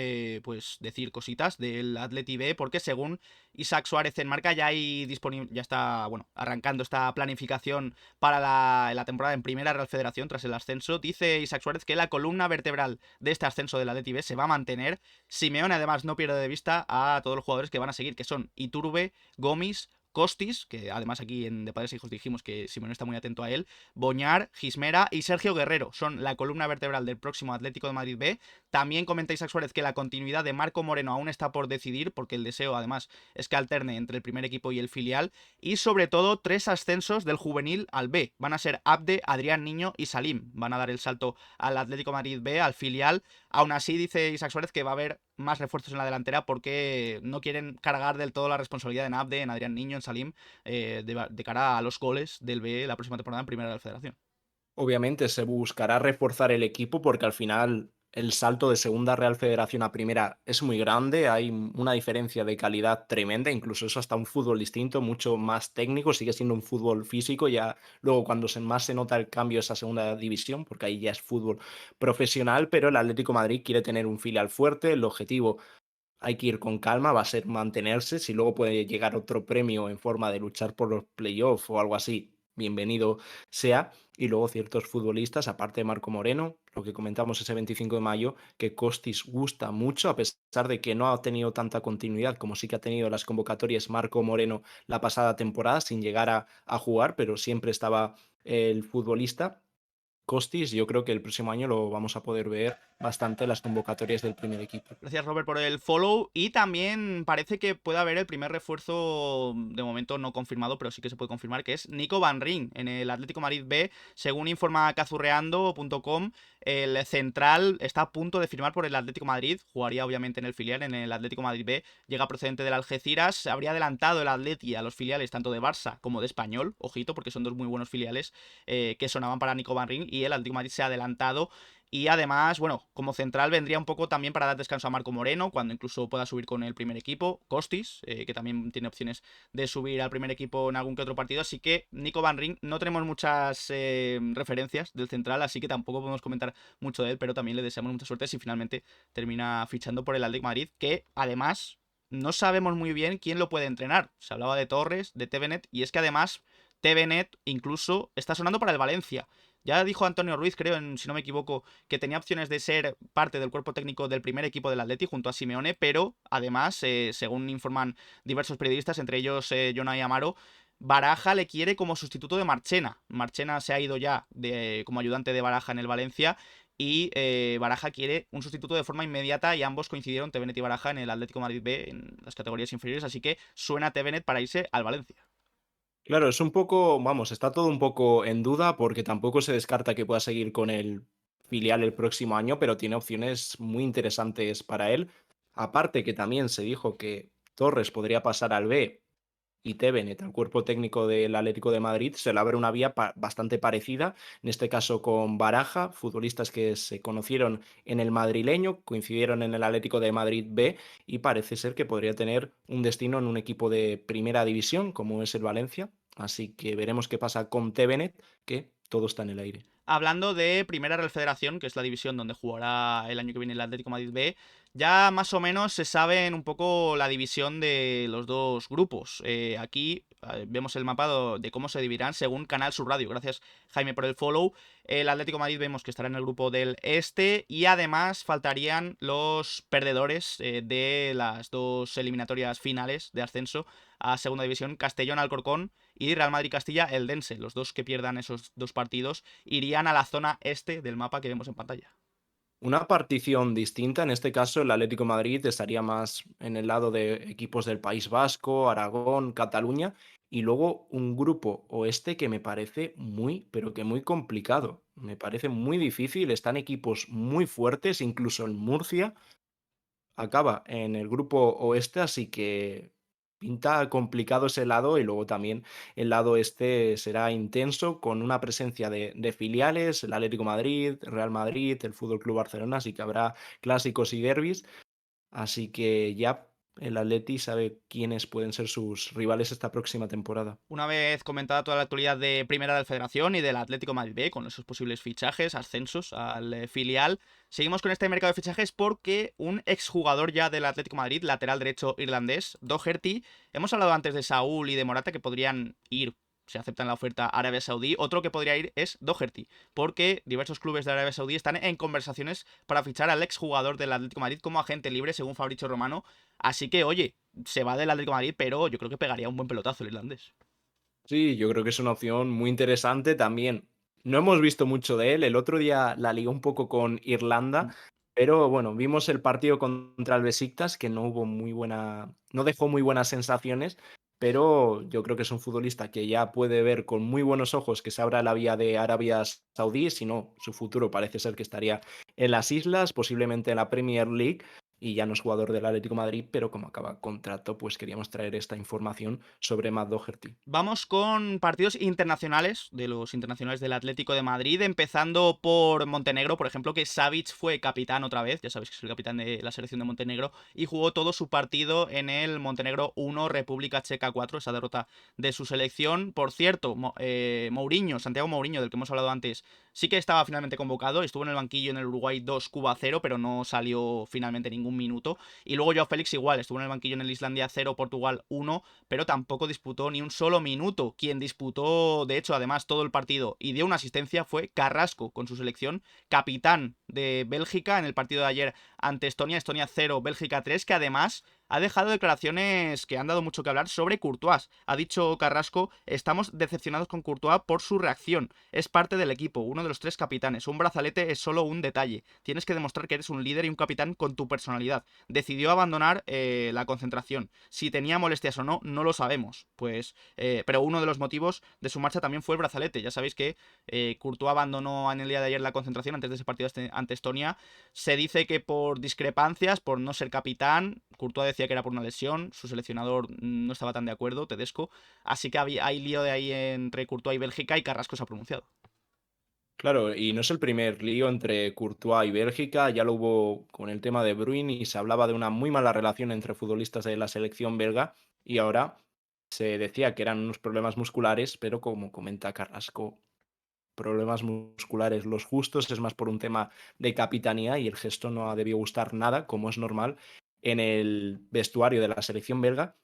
pues decir cositas del Atleti B, porque según Isaac Suárez en marca ya hay disponible, ya está bueno, arrancando esta planificación para la temporada en Primera Real Federación tras el ascenso. Dice Isaac Suárez que la columna vertebral de este ascenso del Atleti B se va a mantener. Simeone además no pierde de vista a todos los jugadores que van a seguir, que son Iturbe, Gomis, Costis, que además aquí en De Padres e Hijos dijimos que Simeone está muy atento a él, Boñar, Gismera y Sergio Guerrero son la columna vertebral del próximo Atlético de Madrid B. También comenta Isaac Suárez que la continuidad de Marco Moreno aún está por decidir, porque el deseo además es que alterne entre el primer equipo y el filial. Y sobre todo 3 ascensos del juvenil al B. Van a ser Abde, Adrián Niño y Salim. Van a dar el salto al Atlético de Madrid B, al filial. Aún así dice Isaac Suárez que va a haber más refuerzos en la delantera porque no quieren cargar del todo la responsabilidad en Abde, en Adrián Niño, en Salim, de cara a los goles del B la próxima temporada en Primera de la Federación. Obviamente se buscará reforzar el equipo porque al final el salto de segunda Real Federación a primera es muy grande, hay una diferencia de calidad tremenda, incluso eso hasta un fútbol distinto, mucho más técnico, sigue siendo un fútbol físico, ya luego cuando más se nota el cambio es a segunda división, porque ahí ya es fútbol profesional, pero el Atlético de Madrid quiere tener un filial fuerte, el objetivo hay que ir con calma, va a ser mantenerse. Si luego puede llegar otro premio en forma de luchar por los playoffs o algo así, bienvenido sea. Y luego ciertos futbolistas, aparte de Marco Moreno, lo que comentamos ese 25 de mayo, que Costis gusta mucho, a pesar de que no ha tenido tanta continuidad como sí que ha tenido las convocatorias Marco Moreno la pasada temporada, sin llegar a jugar, pero siempre estaba el futbolista. Costis, yo creo que el próximo año lo vamos a poder ver bastante en las convocatorias del primer equipo. Gracias, Robert, por el follow. Y también parece que puede haber el primer refuerzo, de momento no confirmado, pero sí que se puede confirmar, que es Nico Van Rijn en el Atlético Madrid B. Según informa cazurreando.com, el central está a punto de firmar por el Atlético Madrid. Jugaría obviamente en el filial, en el Atlético Madrid B. Llega procedente del Algeciras. Se habría adelantado el Atleti a los filiales tanto de Barça como de Español. Ojito, porque son dos muy buenos filiales que sonaban para Nico Van Rijn. Y el Atlético Madrid se ha adelantado. Y además, bueno, como central vendría un poco también para dar descanso a Marco Moreno, cuando incluso pueda subir con el primer equipo. Costis, que también tiene opciones de subir al primer equipo en algún que otro partido. Así que Nico Van Rijn, no tenemos muchas referencias del central, así que tampoco podemos comentar mucho de él, pero también le deseamos mucha suerte si finalmente termina fichando por el Atlético de Madrid, que además no sabemos muy bien quién lo puede entrenar. Se hablaba de Torres, de Tevenet, y es que además Tevenet incluso está sonando para el Valencia. Ya dijo Antonio Ruiz, creo, si no me equivoco, que tenía opciones de ser parte del cuerpo técnico del primer equipo del Atleti junto a Simeone, pero además, según informan diversos periodistas, entre ellos Jonay Amaro, Baraja le quiere como sustituto de Marchena. Marchena se ha ido ya como ayudante de Baraja en el Valencia y Baraja quiere un sustituto de forma inmediata y ambos coincidieron, Tevenet y Baraja, en el Atlético de Madrid B en las categorías inferiores, así que suena Tevenet para irse al Valencia. Claro, es un poco, vamos, está todo un poco en duda porque tampoco se descarta que pueda seguir con el filial el próximo año, pero tiene opciones muy interesantes para él. Aparte que también se dijo que Torres podría pasar al B y Tevenet al cuerpo técnico del Atlético de Madrid, se le abre una vía bastante parecida, en este caso con Baraja, futbolistas que se conocieron en el madrileño, coincidieron en el Atlético de Madrid B y parece ser que podría tener un destino en un equipo de primera división como es el Valencia, así que veremos qué pasa con Tevenet, que todo está en el aire. Hablando de Primera Real Federación, que es la división donde jugará el año que viene el Atlético de Madrid B, ya más o menos se sabe un poco la división de los dos grupos. Aquí vemos el mapa de cómo se dividirán según Canal Sur Radio. Gracias, Jaime, por el follow. El Atlético de Madrid vemos que estará en el grupo del este y además faltarían los perdedores de las dos eliminatorias finales de ascenso a Segunda División, Castellón Alcorcón y Real Madrid Castilla Eldense. Los dos que pierdan esos dos partidos irían a la zona este del mapa que vemos en pantalla. Una partición distinta, en este caso el Atlético de Madrid estaría más en el lado de equipos del País Vasco, Aragón, Cataluña, y luego un grupo oeste que me parece muy, pero que muy complicado. Me parece muy difícil, están equipos muy fuertes, incluso el Murcia acaba en el grupo oeste, así que pinta complicado ese lado y luego también el lado este será intenso con una presencia de filiales, el Atlético de Madrid, Real Madrid, el Fútbol Club Barcelona, así que habrá clásicos y derbis, así que ya el Atleti sabe quiénes pueden ser sus rivales esta próxima temporada. Una vez comentada toda la actualidad de Primera de la Federación y del Atlético Madrid B, con esos posibles fichajes, ascensos al filial, seguimos con este mercado de fichajes porque un exjugador ya del Atlético de Madrid, lateral derecho irlandés, Doherty, hemos hablado antes de Saúl y de Morata que podrían ir, si aceptan la oferta, a Arabia Saudí. Otro que podría ir es Doherty, porque diversos clubes de Arabia Saudí están en conversaciones para fichar al exjugador del Atlético de Madrid como agente libre, según Fabrizio Romano. Así que, oye, se va del Atlético de Madrid, pero yo creo que pegaría un buen pelotazo el irlandés. Sí, yo creo que es una opción muy interesante también. No hemos visto mucho de él. El otro día la lió un poco con Irlanda, pero bueno, vimos el partido contra el Besiktas que no hubo muy buena, no dejó muy buenas sensaciones, pero yo creo que es un futbolista que ya puede ver con muy buenos ojos que se abra la vía de Arabia Saudí, si no, su futuro parece ser que estaría en las islas, posiblemente en la Premier League. Y ya no es jugador del Atlético de Madrid, pero como acaba contrato, pues queríamos traer esta información sobre Matt Doherty. Vamos con partidos internacionales, de los internacionales del Atlético de Madrid, empezando por Montenegro, por ejemplo, que Savic fue capitán otra vez, ya sabéis que es el capitán de la selección de Montenegro, y jugó todo su partido en el Montenegro 1, República Checa 4, esa derrota de su selección. Por cierto, Mourinho, Santiago Mourinho, del que hemos hablado antes, sí que estaba finalmente convocado, estuvo en el banquillo en el Uruguay 2, Cuba 0, pero no salió finalmente ningún minuto. Y luego Joao Félix igual, estuvo en el banquillo en el Islandia 0, Portugal 1, pero tampoco disputó ni un solo minuto. Quien disputó, de hecho, además todo el partido y dio una asistencia fue Carrasco con su selección, capitán de Bélgica en el partido de ayer ante Estonia, Estonia 0, Bélgica 3, que además ha dejado declaraciones que han dado mucho que hablar sobre Courtois. Ha dicho Carrasco: estamos decepcionados con Courtois por su reacción. Es parte del equipo, uno de los tres capitanes. Un brazalete es solo un detalle. Tienes que demostrar que eres un líder y un capitán con tu personalidad. Decidió abandonar la concentración. Si tenía molestias o no, no lo sabemos. Pero uno de los motivos de su marcha también fue el brazalete. Ya sabéis que Courtois abandonó en el día de ayer la concentración antes de ese partido ante Estonia. Se dice que por discrepancias, por no ser capitán, Courtois decía que era por una lesión, su seleccionador no estaba tan de acuerdo, Tedesco, así que hay lío de ahí entre Courtois y Bélgica y Carrasco se ha pronunciado. Claro, y no es el primer lío entre Courtois y Bélgica, ya lo hubo con el tema de Bruyne y se hablaba de una muy mala relación entre futbolistas de la selección belga y ahora se decía que eran unos problemas musculares, pero como comenta Carrasco, problemas musculares los justos, es más por un tema de capitanía y el gesto no ha debido gustar nada, como es normal, en el vestuario de la selección belga.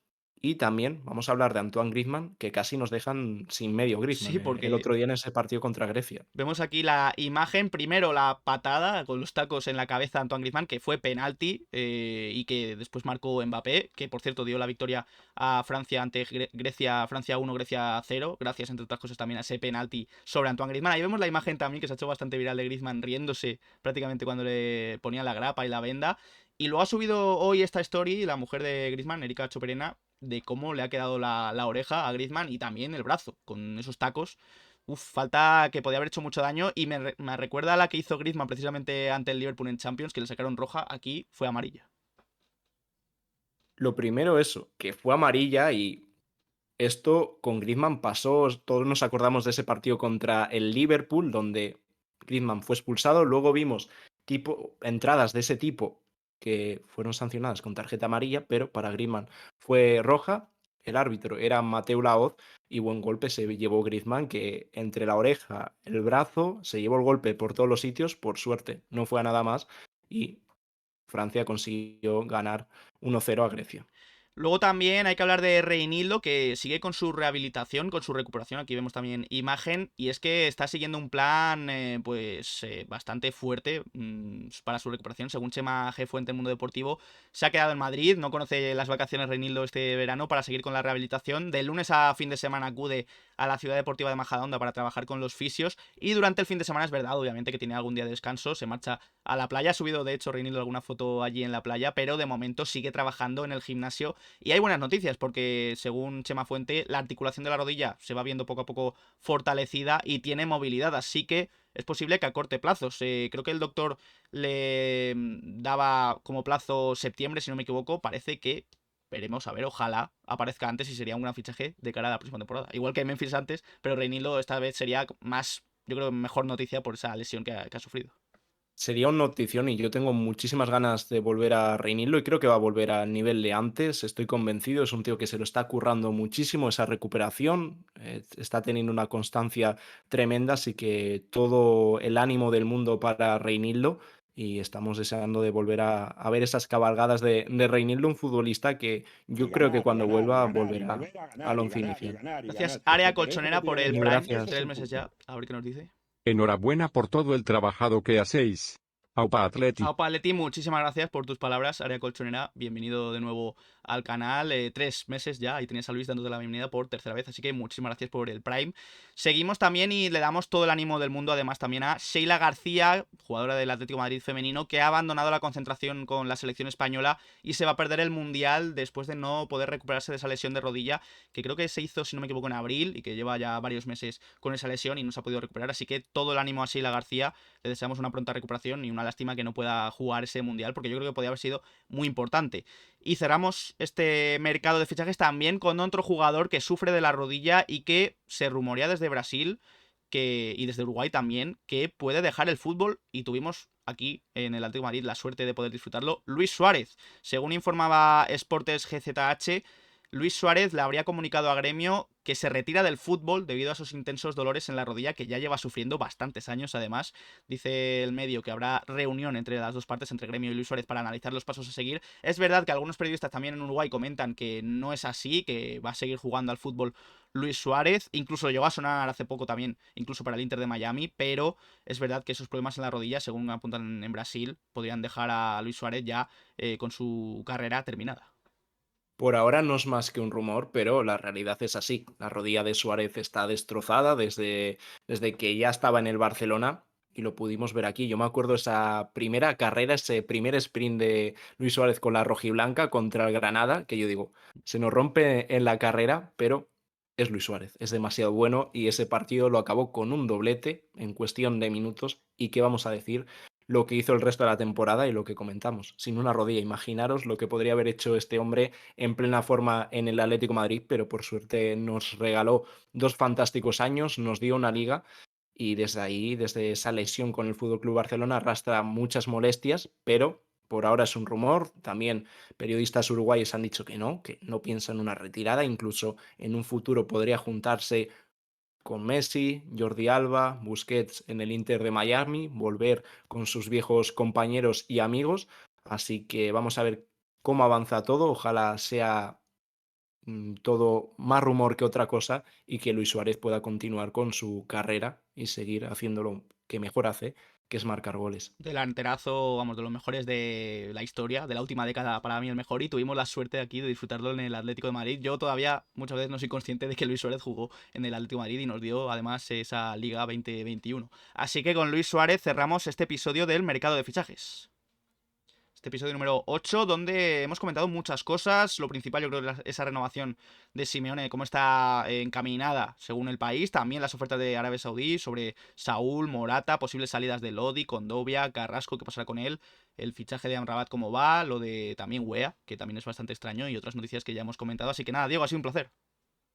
Y también vamos a hablar de Antoine Griezmann, que casi nos dejan sin medio Sí, Griezmann el porque otro día en ese partido contra Grecia. vemos aquí la imagen, primero la patada con los tacos en la cabeza de Antoine Griezmann, que fue penalti y que después marcó Mbappé, que por cierto dio la victoria a Francia ante Grecia, Francia 1, Grecia 0, gracias entre otras cosas también a ese penalti sobre Antoine Griezmann. Ahí vemos la imagen también que se ha hecho bastante viral de Griezmann riéndose prácticamente cuando le ponían la grapa y la venda. Y luego ha subido hoy esta story la mujer de Griezmann, Erika Choperena, de cómo le ha quedado la oreja a Griezmann y también el brazo, con esos tacos. Uf, falta que podía haber hecho mucho daño y me recuerda a la que hizo Griezmann precisamente ante el Liverpool en Champions, que le sacaron roja, aquí fue amarilla. Lo primero eso, que fue amarilla y esto con Griezmann pasó, todos nos acordamos de ese partido contra el Liverpool donde Griezmann fue expulsado, luego vimos entradas de ese tipo que fueron sancionadas con tarjeta amarilla, pero para Griezmann fue roja, el árbitro era Mateu Laoz y buen golpe se llevó Griezmann que entre la oreja, el brazo, se llevó el golpe por todos los sitios, por suerte no fue a nada más y Francia consiguió ganar 1-0 a Grecia. Luego también hay que hablar de Reinildo, que sigue con su rehabilitación, con su recuperación. Aquí vemos también imagen. Y es que está siguiendo un plan bastante fuerte para su recuperación. Según Chema G. Fuente en Mundo Deportivo, se ha quedado en Madrid. No conoce las vacaciones Reinildo este verano para seguir con la rehabilitación. De lunes a fin de semana acude a la Ciudad Deportiva de Majadahonda para trabajar con los fisios. Y durante el fin de semana es verdad, obviamente, que tiene algún día de descanso. Se marcha a la playa. Ha subido, de hecho, Reinildo alguna foto allí en la playa. Pero de momento sigue trabajando en el gimnasio Y hay buenas noticias porque, según Chema Fuente, la articulación de la rodilla se va viendo poco a poco fortalecida y tiene movilidad, así que es posible que acorte plazos. Creo que el doctor le daba como plazo septiembre, si no me equivoco. Parece que veremos, a ver, ojalá aparezca antes y sería un gran fichaje de cara a la próxima temporada. Igual que Memphis antes, pero Reinildo esta vez sería más, yo creo, mejor noticia por esa lesión que ha sufrido. Sería una notición y yo tengo muchísimas ganas de volver a Reinildo y creo que va a volver al nivel de antes, estoy convencido, es un tío que se lo está currando muchísimo esa recuperación, está teniendo una constancia tremenda, así que todo el ánimo del mundo para Reinildo y estamos deseando de volver a ver esas cabalgadas de Reinildo, un futbolista que Y yo creo que ganar, y cuando ganar, y vuelva ganar, y volverá volver a al ganar, y once ganar, y inicial. ganar, y Gracias, ganar. Área Pero eso Colchonera, no por tiene el ni Prime. eso es Gracias. 3 el meses fútbol. ya. A ver qué nos dice. Enhorabuena por todo el trabajado que hacéis. Aupa Atleti. Aupa Leti, muchísimas gracias por tus palabras, Área Colchonera. Bienvenido de nuevo al canal. 3 meses ya, y tenías a Luis dándote la bienvenida por tercera vez, así que muchísimas gracias por el Prime. Seguimos también y le damos todo el ánimo del mundo, además también a Sheila García, jugadora del Atlético de Madrid femenino, que ha abandonado la concentración con la selección española y se va a perder el Mundial después de no poder recuperarse de esa lesión de rodilla, que creo que se hizo, si no me equivoco, en abril y que lleva ya varios meses con esa lesión y no se ha podido recuperar, así que todo el ánimo a Sheila García. Le deseamos una pronta recuperación y una lástima que no pueda jugar ese mundial porque yo creo que podría haber sido muy importante. Y cerramos este mercado de fichajes también con otro jugador que sufre de la rodilla y que se rumorea desde Brasil y desde Uruguay también que puede dejar el fútbol, y tuvimos aquí en el Atlético de Madrid la suerte de poder disfrutarlo. Luis Suárez, según informaba Sportes GZH, Luis Suárez le habría comunicado a Gremio que se retira del fútbol debido a esos intensos dolores en la rodilla que ya lleva sufriendo bastantes años. Además, dice el medio que habrá reunión entre las dos partes, entre Gremio y Luis Suárez, para analizar los pasos a seguir. Es verdad que algunos periodistas también en Uruguay comentan que no es así, que va a seguir jugando al fútbol Luis Suárez. Incluso llegó a sonar hace poco también, incluso para el Inter de Miami, pero es verdad que esos problemas en la rodilla, según apuntan en Brasil, podrían dejar a Luis Suárez ya con su carrera terminada. Por ahora no es más que un rumor, pero la realidad es así. La rodilla de Suárez está destrozada desde que ya estaba en el Barcelona y lo pudimos ver aquí. Yo me acuerdo esa primera carrera, ese primer sprint de Luis Suárez con la rojiblanca contra el Granada, que yo digo, se nos rompe en la carrera, pero es Luis Suárez, es demasiado bueno y ese partido lo acabó con un doblete en cuestión de minutos. ¿Y qué vamos a decir? Lo que hizo el resto de la temporada y lo que comentamos, sin una rodilla. Imaginaros lo que podría haber hecho este hombre en plena forma en el Atlético de Madrid, pero por suerte nos regaló 2 fantásticos años, nos dio una liga y desde ahí, desde esa lesión con el Fútbol Club Barcelona, arrastra muchas molestias, pero por ahora es un rumor. También periodistas uruguayos han dicho que no piensan en una retirada, incluso en un futuro podría juntarse con Messi, Jordi Alba, Busquets en el Inter de Miami, volver con sus viejos compañeros y amigos. Así que vamos a ver cómo avanza todo. Ojalá sea todo más rumor que otra cosa y que Luis Suárez pueda continuar con su carrera y seguir haciendo lo que mejor hace, que es marcar goles. Delanterazo, vamos, de los mejores de la historia, de la última década, para mí el mejor, y tuvimos la suerte aquí de disfrutarlo en el Atlético de Madrid. Yo todavía muchas veces no soy consciente de que Luis Suárez jugó en el Atlético de Madrid y nos dio además esa Liga 2021. Así que con Luis Suárez cerramos este episodio del mercado de fichajes. Este episodio número 8, donde hemos comentado muchas cosas. Lo principal, yo creo, es esa renovación de Simeone, cómo está encaminada según el país. También las ofertas de Arabia Saudí sobre Saúl, Morata, posibles salidas de Lodi, Condovia, Carrasco, qué pasará con él. El fichaje de Amrabat, cómo va. Lo de también Wea, que también es bastante extraño. Y otras noticias que ya hemos comentado. Así que nada, Diego, ha sido un placer.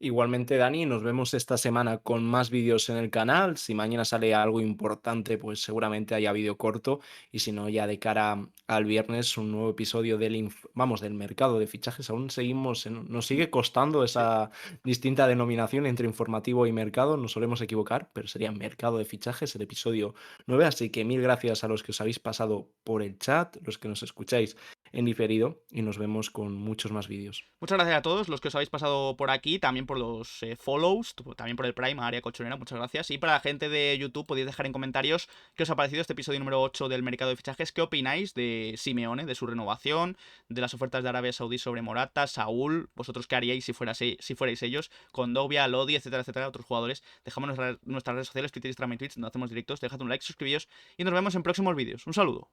Igualmente, Dani, nos vemos esta semana con más vídeos en el canal. Si mañana sale algo importante, pues seguramente haya vídeo corto. Y si no, ya de cara al viernes, un nuevo episodio del mercado de fichajes. Aún seguimos, nos sigue costando Sí. esa distinta denominación entre informativo y mercado. Nos solemos equivocar, pero sería mercado de fichajes, el episodio 9. Así que mil gracias a los que os habéis pasado por el chat, los que nos escucháis en diferido, y nos vemos con muchos más vídeos. Muchas gracias a todos los que os habéis pasado por aquí, también por los follows, también por el Prime, a Área Colchonera, muchas gracias. Y para la gente de YouTube podéis dejar en comentarios qué os ha parecido este episodio número 8 del mercado de fichajes, qué opináis de Simeone, de su renovación, de las ofertas de Arabia Saudí sobre Morata, Saúl, vosotros qué haríais si fuerais ellos, Condovia, Lodi, etcétera, etcétera, otros jugadores. Dejamos nuestras redes sociales, Twitter, Instagram y Twitch, donde hacemos directos, dejad un like, suscribíos y nos vemos en próximos vídeos. Un saludo.